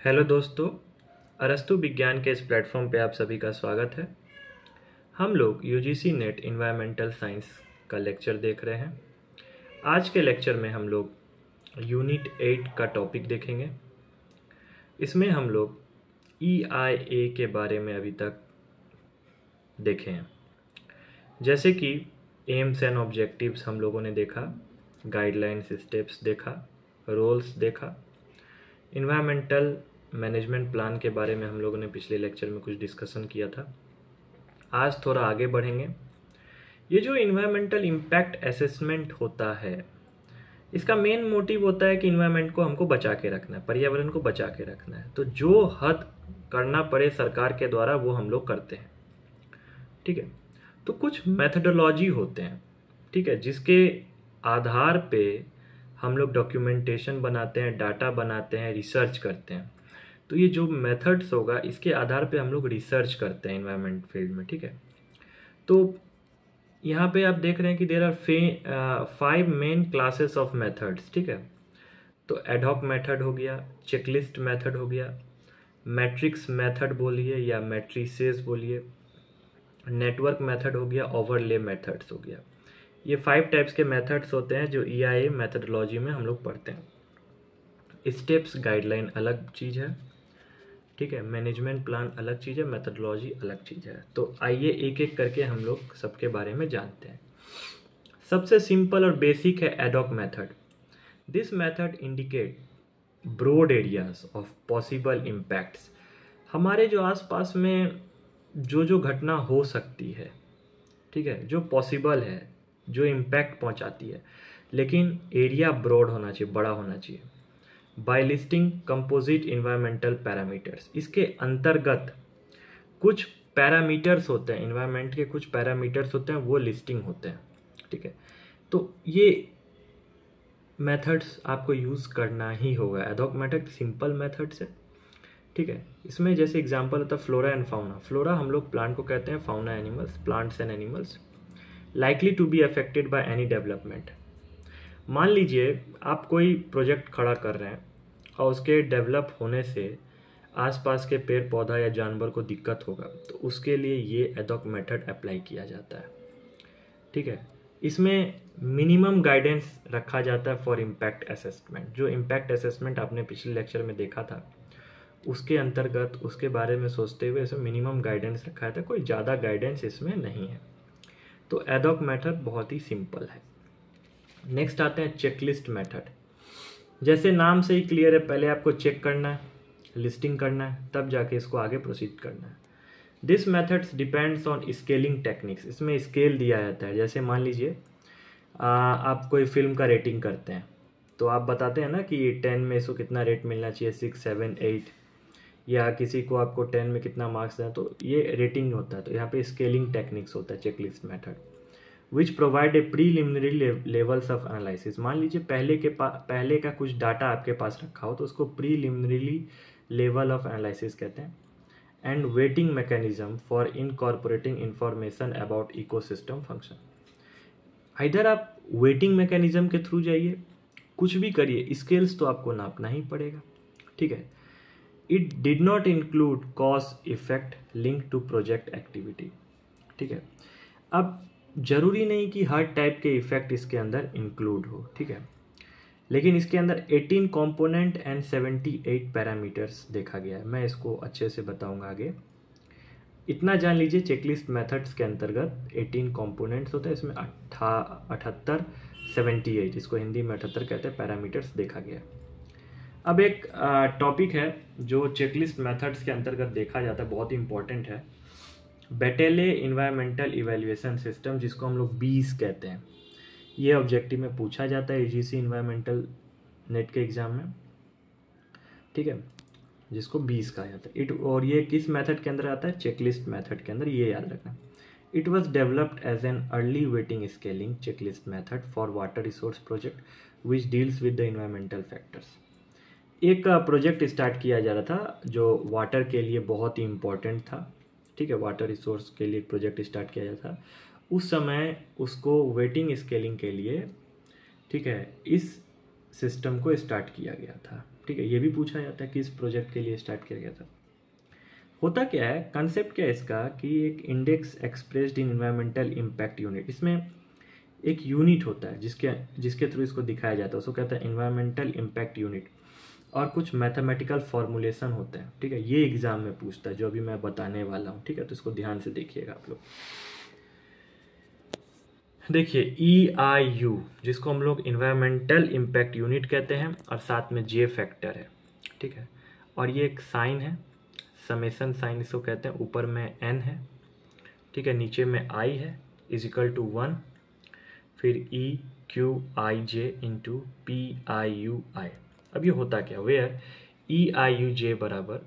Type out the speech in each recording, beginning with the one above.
Hello दोस्तों, अरस्तु विज्ञान के इस प्लेटफॉर्म पे आप सभी का स्वागत है। हम लोग यूजीसी नेट इन्वायरमेंटल साइंस का लेक्चर देख रहे हैं। आज के लेक्चर में हम लोग यूनिट 8 का टॉपिक देखेंगे। इसमें हम लोग EIA के बारे में अभी तक देखे हैं, जैसे कि एम्स एंड ऑब्जेक्टिव्स हम लोगों ने देखा, गाइडलाइंस स्टेप्स देखा, रोल्स देखा। इन्वायरमेंटल मैनेजमेंट प्लान के बारे में हम लोगों ने पिछले लेक्चर में कुछ डिस्कशन किया था। आज थोड़ा आगे बढ़ेंगे। ये जो इन्वायरमेंटल इम्पैक्ट असेसमेंट होता है, इसका मेन मोटिव होता है कि इन्वायरमेंट को हमको बचा के रखना है, पर्यावरण को बचा के रखना है। तो जो हद करना पड़े सरकार के द्वारा वो हम लोग करते हैं। ठीक है, तो कुछ मेथडोलॉजी होते हैं, ठीक है, जिसके आधार पे हम लोग डॉक्यूमेंटेशन बनाते हैं, डाटा बनाते हैं, रिसर्च करते हैं। तो ये जो मेथड्स होगा, इसके आधार पे हम लोग रिसर्च करते हैं इन्वायरमेंट फील्ड में। ठीक है, तो यहाँ पे आप देख रहे हैं कि there are 5 main classes of methods. ठीक है, तो एडहॉक मेथड हो गया, चेकलिस्ट मेथड हो गया, मैट्रिक्स मेथड बोलिए या मैट्रिसेस बोलिए, नेटवर्क मेथड हो गया, ओवरले मेथड्स हो गया। ये 5 टाइप्स के मेथड्स होते हैं जो EIA मेथडोलॉजी में हम लोग पढ़ते हैं। स्टेप्स गाइडलाइन अलग चीज़ है, ठीक है, मैनेजमेंट प्लान अलग चीज़ है, मेथडोलॉजी अलग चीज़ है। तो आइए एक एक करके हम लोग सबके बारे में जानते हैं। सबसे सिंपल और बेसिक है ad hoc method. This method indicate broad areas of possible impacts. हमारे जो आसपास में जो घटना हो सकती है, ठीक है, जो पॉसिबल है, जो इम्पैक्ट पहुंचाती है, लेकिन एरिया ब्रॉड होना चाहिए, बड़ा होना चाहिए। By listing composite environmental parameters, इसके अंतर्गत कुछ पैरामीटर्स होते हैं, इन्वायरमेंट के कुछ पैरामीटर्स होते हैं, वो लिस्टिंग होते हैं। ठीक है, तो ये मेथड्स आपको यूज़ करना ही होगा। एडहॉक मेथड सिंपल मेथड्स है। ठीक है, इसमें जैसे एग्जांपल होता है फ्लोरा एंड फाउना। फ्लोरा हम लोग प्लांट को कहते हैं, fauna animals, plants and animals likely to be affected by any development. मान लीजिए आप कोई प्रोजेक्ट खड़ा कर रहे हैं और उसके डेवलप होने से आसपास के पेड़ पौधा या जानवर को दिक्कत होगा, तो उसके लिए ये एडहॉक मेथड अप्लाई किया जाता है। ठीक है, इसमें मिनिमम गाइडेंस रखा जाता है फॉर इम्पैक्ट असेसमेंट। जो इम्पैक्ट असेसमेंट आपने पिछले लेक्चर में देखा था, उसके अंतर्गत उसके बारे में सोचते हुए इसमें मिनिमम गाइडेंस रखा था, कोई ज़्यादा गाइडेंस इसमें नहीं है। तो एडहॉक मेथड बहुत ही सिंपल है। नेक्स्ट आते हैं चेकलिस्ट मेथड। जैसे नाम से ही क्लियर है, पहले आपको चेक करना है, लिस्टिंग करना है, तब जाके इसको आगे प्रोसीड करना है। This methods depends on scaling techniques. इसमें स्केल दिया जाता है। जैसे मान लीजिए आप कोई फिल्म का रेटिंग करते हैं, तो आप बताते हैं ना कि 10 में इसको कितना रेट मिलना चाहिए, 6, 7, 8, या किसी को आपको 10 में कितना मार्क्स देना, तो ये रेटिंग होता है। तो यहाँ पे स्केलिंग टेक्निक्स होता है checklist method, which provide a preliminary levels of analysis. मान लीजिए पहले का कुछ डाटा आपके पास रखा हो, तो उसको प्रीलिमिनरी लेवल ऑफ एनालिसिस कहते हैं। And waiting mechanism for incorporating information about ecosystem function. इधर आप वेटिंग मैकेनिज्म के थ्रू जाइए, कुछ भी करिए, स्केल्स तो आपको नापना ही पड़ेगा। ठीक है, it did not include cause effect link to project activity. ठीक है, अब जरूरी नहीं कि हर टाइप के इफेक्ट इसके अंदर इंक्लूड हो। ठीक है, लेकिन इसके अंदर 18 कंपोनेंट एंड 78 पैरामीटर्स देखा गया है। मैं इसको अच्छे से बताऊंगा आगे। इतना जान लीजिए, चेकलिस्ट मेथड्स के अंतर्गत 18 कंपोनेंट्स होते हैं, इसमें 78, 78, इसको हिंदी में 78 कहते हैं, पैरामीटर्स देखा गया। अब एक टॉपिक है जो चेकलिस्ट मेथड्स के अंतर्गत देखा जाता है, बहुत इंपॉर्टेंट है, बेटेले इन्वायरमेंटल इवेल्युएशन सिस्टम, जिसको हम लोग बीस कहते हैं। ये ऑब्जेक्टिव में पूछा जाता है यूजीसी इन्वायरमेंटल नेट के एग्जाम में। ठीक है, जिसको बीस कहा जाता है। और ये किस मेथड के अंदर आता है? चेकलिस्ट मेथड के अंदर, ये याद रखना। It was developed as an early weighting scaling checklist method for water resource project which deals with the environmental factors. एक प्रोजेक्ट स्टार्ट किया जा रहा था जो वाटर के लिए बहुत ही इम्पोर्टेंट था। ठीक है, वाटर रिसोर्स के लिए एक प्रोजेक्ट स्टार्ट किया जाता था उस समय। उसको वेटिंग स्केलिंग के लिए, ठीक है, इस सिस्टम को स्टार्ट किया गया था। ठीक है, ये भी पूछा जाता है कि इस प्रोजेक्ट के लिए स्टार्ट किया गया था। होता क्या है, कंसेप्ट क्या है इसका कि एक index expressed in environmental impact unit, इसमें एक यूनिट होता है जिसके थ्रू इसको दिखाया जाता है, उसको कहता है एनवायरमेंटल इम्पैक्ट यूनिट, और कुछ मैथमेटिकल फॉर्मुलेशन होते हैं। ठीक है, ये एग्जाम में पूछता है जो अभी मैं बताने वाला हूँ। ठीक है, तो इसको ध्यान से देखिएगा आप लोग। देखिए EIU जिसको हम लोग इन्वायरमेंटल इम्पैक्ट यूनिट कहते हैं, और साथ में J फैक्टर है। ठीक है, और ये एक साइन है, समेसन साइन इसको कहते हैं, ऊपर में N है। ठीक है, नीचे में I है इजिकल टू 1, फिर EQIJ इंटू PIUI। अब ये होता क्या, वेयर EIUJ बराबर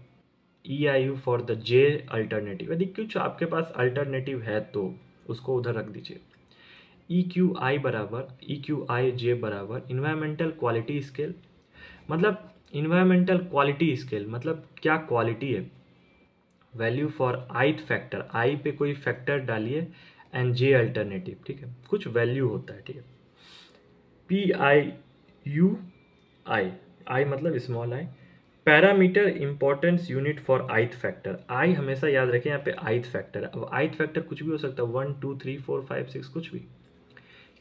EIU for the J alternative. यदि कुछ आपके पास अल्टरनेटिव है तो उसको उधर रख दीजिए। EQIJ बराबर इन्वायरमेंटल क्वालिटी स्केल, मतलब इन्वायरमेंटल क्वालिटी स्केल मतलब क्या क्वालिटी है, वैल्यू फॉर ith फैक्टर, आई पे कोई फैक्टर डालिए एंड J अल्टरनेटिव। ठीक है, कुछ वैल्यू होता है। ठीक है, PIUI, आई मतलब small I, parameter importance unit for ith factor. I हमेशा याद रखें, यहाँ पे ith फैक्टर है। अब ith फैक्टर कुछ भी हो सकता है, 1 2 3 4 5 6 कुछ भी,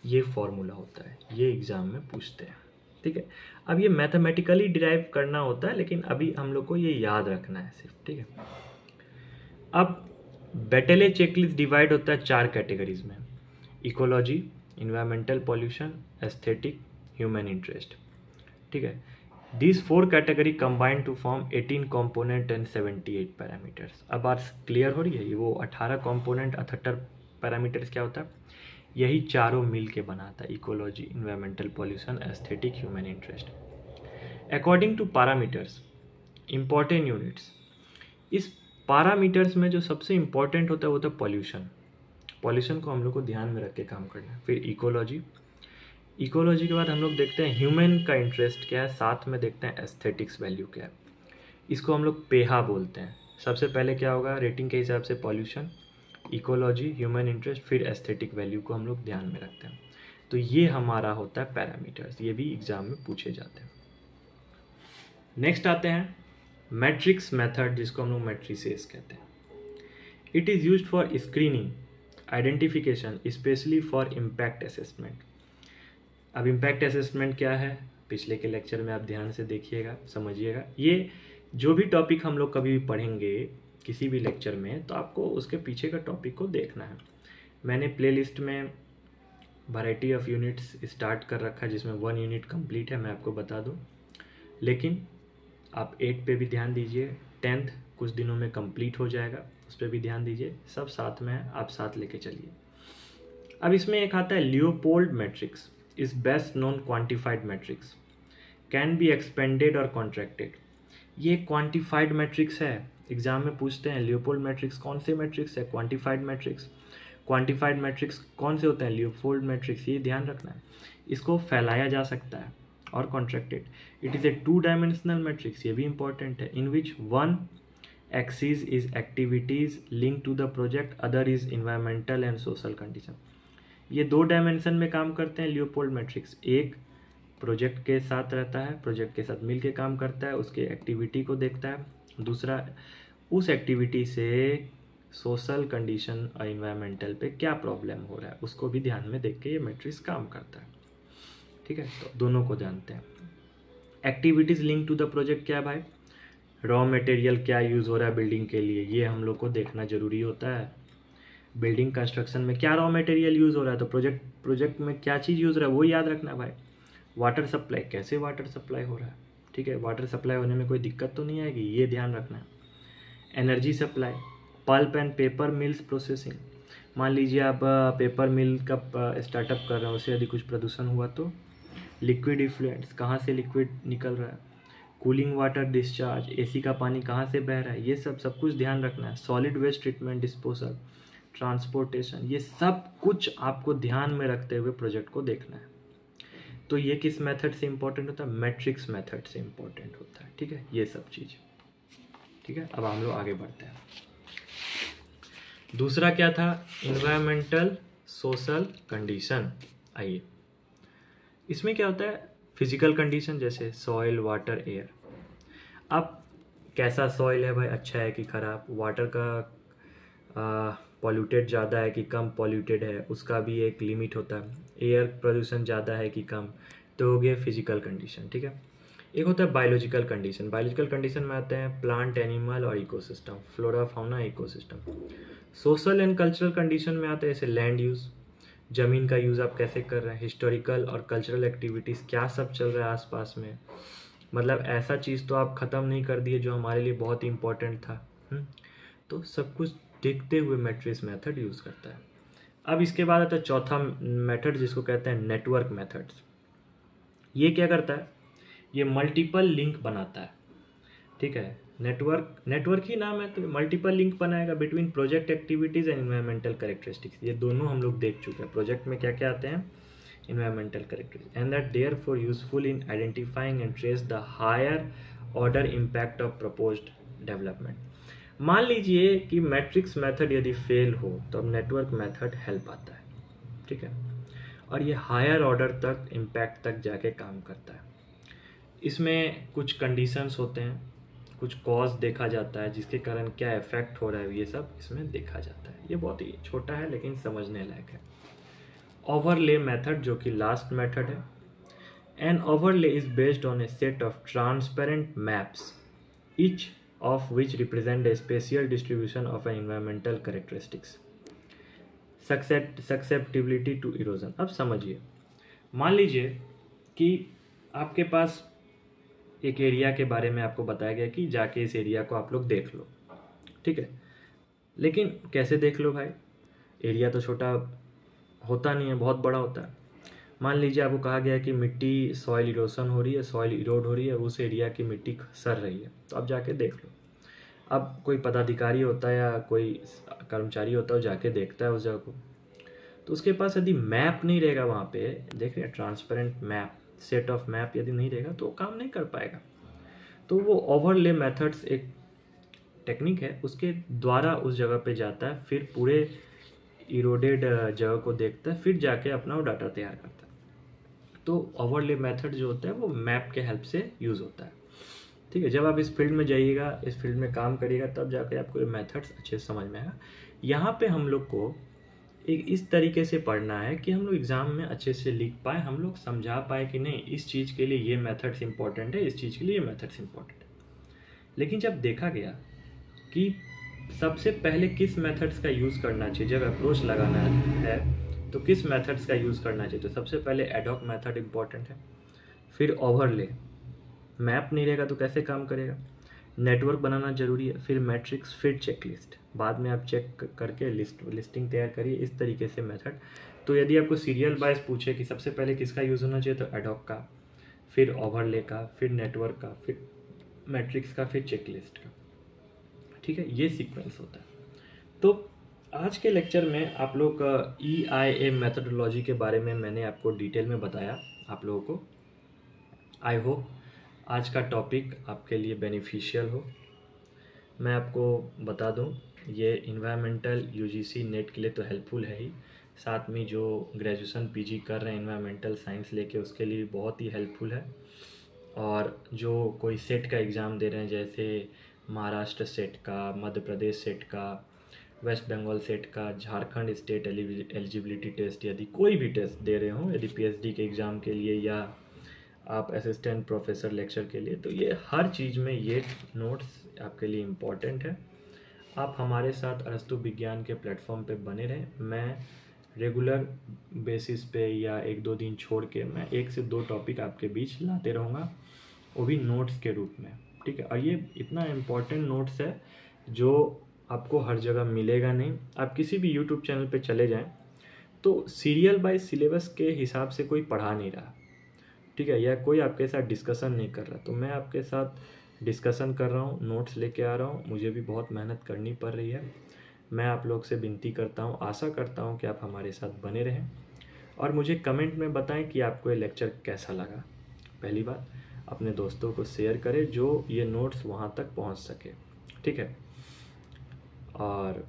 ये फॉर्मूला होता है, ये एग्जाम में पूछते हैं। ठीक है, अब ये मैथमेटिकली डिराइव करना होता है, लेकिन अभी हम लोग को ये याद रखना है सिर्फ। ठीक है, अब बेटेले चेकलिस्ट डिवाइड होता है 4 कैटेगरीज में, ecology, environmental pollution, aesthetic, human interest. ठीक है, this 4 category combined to form 18 component and 78 parameters. अब बात क्लियर हो रही है, ये वो 18 कंपोनेंट 78 पैरामीटर्स क्या होता है, यही चारों मिल के बनाता है ecology, environmental pollution, aesthetic, human interest. According two parameters important units, इस पैरामीटर्स में जो सबसे इंपॉर्टेंट होता है वो होता है पॉल्यूशन। पॉल्यूशन को हम लोग को ध्यान में रख के काम करना है। फिर इकोलॉजी, इकोलॉजी के बाद हम लोग देखते हैं ह्यूमन का इंटरेस्ट क्या है, साथ में देखते हैं एस्थेटिक्स वैल्यू क्या है, इसको हम लोग पेहा बोलते हैं। सबसे पहले क्या होगा, रेटिंग के हिसाब से पॉल्यूशन, इकोलॉजी, ह्यूमन इंटरेस्ट, फिर एस्थेटिक वैल्यू को हम लोग ध्यान में रखते हैं। तो ये हमारा होता है पैरामीटर्स, ये भी एग्जाम में पूछे जाते हैं। नेक्स्ट आते हैं मैट्रिक्स मेथड, जिसको हम लोग मैट्रिसेस कहते हैं। It is used for screening, identification, specially for impact assessment. अब इम्पैक्ट असेसमेंट क्या है, पिछले के लेक्चर में आप ध्यान से देखिएगा, समझिएगा। ये जो भी टॉपिक हम लोग कभी भी पढ़ेंगे किसी भी लेक्चर में, तो आपको उसके पीछे का टॉपिक को देखना है। मैंने प्लेलिस्ट में वैरायटी ऑफ यूनिट्स स्टार्ट कर रखा है, जिसमें 1 यूनिट कंप्लीट है, मैं आपको बता दूं। लेकिन आप 8 पे भी ध्यान दीजिए, 10th कुछ दिनों में कंप्लीट हो जाएगा, उस पर भी ध्यान दीजिए। सब साथ में है, आप साथ लेके चलिए। अब इसमें एक आता है Leopold matrix, is best known quantified matrix, can be expanded और कॉन्ट्रैक्टेड। ये क्वान्टिफाइड मैट्रिक्स है, एग्जाम में पूछते हैं लियोपोल्ड मैट्रिक्स कौन से मैट्रिक्स है, क्वान्टिफाइड मैट्रिक्स। क्वान्टिफाइड मैट्रिक्स कौन से होते हैं, लियोपोल्ड मैट्रिक्स, ये ध्यान रखना है। इसको फैलाया जा सकता है, और contracted. It is a 2 dimensional matrix, ये भी इंपॉर्टेंट है, in which 1 axis is activities link to the project, other is environmental and social condition. ये 2 डायमेंशन में काम करते हैं लियोपोल्ड मैट्रिक्स। एक प्रोजेक्ट के साथ रहता है, प्रोजेक्ट के साथ मिल के काम करता है, उसके एक्टिविटी को देखता है। दूसरा, उस एक्टिविटी से सोशल कंडीशन और इन्वायरमेंटल पे क्या प्रॉब्लम हो रहा है उसको भी ध्यान में देख के ये मैट्रिक्स काम करता है। ठीक है, तो दोनों को जानते हैं। Activities link to the project क्या है भाई, रॉ मटेरियल क्या यूज़ हो रहा है बिल्डिंग के लिए, ये हम लोग को देखना जरूरी होता है। बिल्डिंग कंस्ट्रक्शन में क्या रॉ मटेरियल यूज़ हो रहा है, तो प्रोजेक्ट में क्या चीज़ यूज़ हो रहा है वो याद रखना भाई। वाटर सप्लाई, कैसे वाटर सप्लाई हो रहा है, ठीक है, वाटर सप्लाई होने में कोई दिक्कत तो नहीं आएगी, ये ध्यान रखना है। Energy supply, pulp and paper mills processing, मान लीजिए आप पेपर मिल का स्टार्टअप कर रहे हो, उससे यदि कुछ प्रदूषण हुआ तो। लिक्विड इफ्लुएंट्स, कहाँ से लिक्विड निकल रहा है। कूलिंग वाटर डिस्चार्ज, एसी का पानी कहाँ से बह रहा है, ये सब कुछ ध्यान रखना है। Solid waste treatment, disposal, transportation, ये सब कुछ आपको ध्यान में रखते हुए प्रोजेक्ट को देखना है। तो ये किस मेथड से इंपॉर्टेंट होता है, मैट्रिक्स मेथड से इंपॉर्टेंट होता है। ठीक है, ये सब चीज़। ठीक है, अब हम लोग आगे बढ़ते हैं। दूसरा क्या था, इन्वायरमेंटल सोशल कंडीशन। आइए, इसमें क्या होता है, फिजिकल कंडीशन जैसे सॉइल, वाटर, एयर। अब कैसा सॉइल है भाई, अच्छा है कि ख़राब, वाटर का पॉल्यूटेड ज़्यादा है कि कम पॉल्यूटेड है, उसका भी एक लिमिट होता है। एयर प्रदूषण ज़्यादा है कि कम, तो हो गया फिजिकल कंडीशन, ठीक है। एक होता है बायोलॉजिकल कंडीशन। बायोलॉजिकल कंडीशन में आते हैं प्लांट, एनिमल और ecosystem, flora, fauna, ecosystem. Social and cultural condition में आते हैं जैसे लैंड यूज़, ज़मीन का यूज़ आप कैसे कर रहे हैं, हिस्टोरिकल और कल्चरल एक्टिविटीज़ क्या सब चल रहा है आसपास में, मतलब ऐसा चीज़ तो आप ख़त्म नहीं कर दिए जो हमारे लिए बहुत इंपॉर्टेंट था। तो सब कुछ देखते हुए मैट्रिक्स मेथड यूज़ करता है। अब इसके बाद आता है चौथा मेथड जिसको कहते हैं नेटवर्क मेथड्स। ये क्या करता है, ये मल्टीपल लिंक बनाता है, ठीक है। नेटवर्क ही नाम है तो मल्टीपल लिंक बनाएगा between project activities and environmental characteristics. ये दोनों हम लोग देख चुके हैं, प्रोजेक्ट में क्या क्या आते हैं, environmental characteristics, and that therefore useful in identifying and trace the higher order impact of proposed development। मान लीजिए कि मैट्रिक्स मेथड यदि फेल हो तो अब नेटवर्क मेथड हेल्प आता है, ठीक है, और ये हायर ऑर्डर तक इम्पैक्ट तक जाके काम करता है। इसमें कुछ कंडीशंस होते हैं, कुछ कॉज देखा जाता है जिसके कारण क्या इफेक्ट हो रहा है, ये सब इसमें देखा जाता है। ये बहुत ही छोटा है लेकिन समझने लायक है। ओवरले मेथड जो कि लास्ट मेथड है। An overlay is based on a set of transparent maps each of which represent a spatial distribution of an environmental characteristics susceptibility to erosion. अब समझिए, मान लीजिए कि आपके पास एक एरिया के बारे में आपको बताया गया कि जाके इस एरिया को आप लोग देख लो, ठीक है, लेकिन कैसे देख लो भाई, एरिया तो छोटा होता नहीं है, बहुत बड़ा होता है। मान लीजिए आपको कहा गया है कि मिट्टी सॉइल इरोशन हो रही है, सॉइल इरोड हो रही है, उस एरिया की मिट्टी सर रही है, तो आप जाके देख लो। अब कोई पदाधिकारी होता है या कोई कर्मचारी होता है, जाके देखता है उस जगह को, तो उसके पास यदि मैप नहीं रहेगा वहाँ पे, देख रहे हैं transparent map, set of map यदि नहीं रहेगा तो काम नहीं कर पाएगा। तो वो ओवरले मेथड्स एक टेक्निक है, उसके द्वारा उस जगह पे जाता है, फिर पूरे इरोडेड जगह को देखता है, फिर जाके अपना वो डाटा तैयार करता है। तो ओवरले मेथड जो होता है वो मैप के हेल्प से यूज़ होता है, ठीक है। जब आप इस फील्ड में जाइएगा, इस फील्ड में काम करिएगा, तब जाके आपको ये मेथड्स अच्छे से समझ में आएगा। यहाँ पे हम लोग को एक इस तरीके से पढ़ना है कि हम लोग एग्ज़ाम में अच्छे से लिख पाए, हम लोग समझा पाए कि नहीं इस चीज़ के लिए ये मेथड्स इंपॉर्टेंट है, इस चीज़ के लिए ये मेथड्स इंपॉर्टेंट है। लेकिन जब देखा गया कि सबसे पहले किस मेथड्स का यूज़ करना चाहिए, जब अप्रोच लगाना है तो किस मेथड्स का यूज़ करना चाहिए, तो सबसे पहले एडॉक मेथड इंपॉर्टेंट है, फिर ओवरले, मैप नहीं रहेगा तो कैसे काम करेगा, नेटवर्क बनाना जरूरी है, फिर मैट्रिक्स, फिर चेकलिस्ट, बाद में आप चेक करके लिस्टिंग तैयार करिए, इस तरीके से मेथड। तो यदि आपको सीरियल वाइज पूछे कि सबसे पहले किसका यूज़ होना चाहिए, तो एडॉक का, फिर ओवरले का, फिर नेटवर्क का, फिर मैट्रिक्स का, फिर चेकलिस्ट का, ठीक है, ये सीक्वेंस होता है। तो आज के लेक्चर में आप लोग EIA मेथडोलॉजी के बारे में मैंने आपको डिटेल में बताया आप लोगों को। आई होप आज का टॉपिक आपके लिए बेनिफिशियल हो। मैं आपको बता दूं, ये इन्वायरमेंटल UGC नेट के लिए तो हेल्पफुल है ही, साथ में जो ग्रेजुएशन PG कर रहे हैं इन्वायरमेंटल साइंस लेके उसके लिए बहुत ही हेल्पफुल है, और जो कोई सेट का एग्ज़ाम दे रहे हैं जैसे महाराष्ट्र सेट का, मध्य प्रदेश सेट का, वेस्ट बंगाल सेट का, झारखंड स्टेट एलिजिबिलिटी टेस्ट, यदि कोई भी टेस्ट दे रहे हो, यदि PhD के एग्ज़ाम के लिए या आप असिस्टेंट प्रोफेसर लेक्चर के लिए, तो ये हर चीज़ में ये नोट्स आपके लिए इम्पॉर्टेंट है। आप हमारे साथ अरस्तु विज्ञान के प्लेटफॉर्म पे बने रहें। मैं रेगुलर बेसिस पे या 1-2 दिन छोड़ के मैं 1 से 2 टॉपिक आपके बीच लाते रहूँगा, वो भी नोट्स के रूप में, ठीक है। और ये इतना इम्पॉर्टेंट नोट्स है जो आपको हर जगह मिलेगा नहीं। आप किसी भी YouTube चैनल पे चले जाएं तो सीरियल बाय सिलेबस के हिसाब से कोई पढ़ा नहीं रहा, ठीक है, या कोई आपके साथ डिस्कशन नहीं कर रहा। तो मैं आपके साथ डिस्कशन कर रहा हूँ, नोट्स लेके आ रहा हूँ, मुझे भी बहुत मेहनत करनी पड़ रही है। मैं आप लोग से विनती करता हूँ, आशा करता हूँ कि आप हमारे साथ बने रहें और मुझे कमेंट में बताएं कि आपको ये लेक्चर कैसा लगा। पहली बात, अपने दोस्तों को शेयर करें जो ये नोट्स वहाँ तक पहुँच सके, ठीक है। और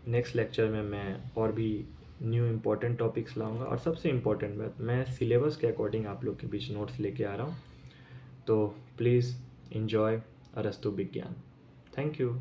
नेक्स्ट लेक्चर में मैं और भी न्यू इम्पोर्टेंट टॉपिक्स लाऊंगा, और सबसे इम्पोर्टेंट बात, मैं सिलेबस के अकॉर्डिंग आप लोग के बीच नोट्स लेके आ रहा हूँ। तो प्लीज़ इन्जॉय अरस्तु विज्ञान। Thank you.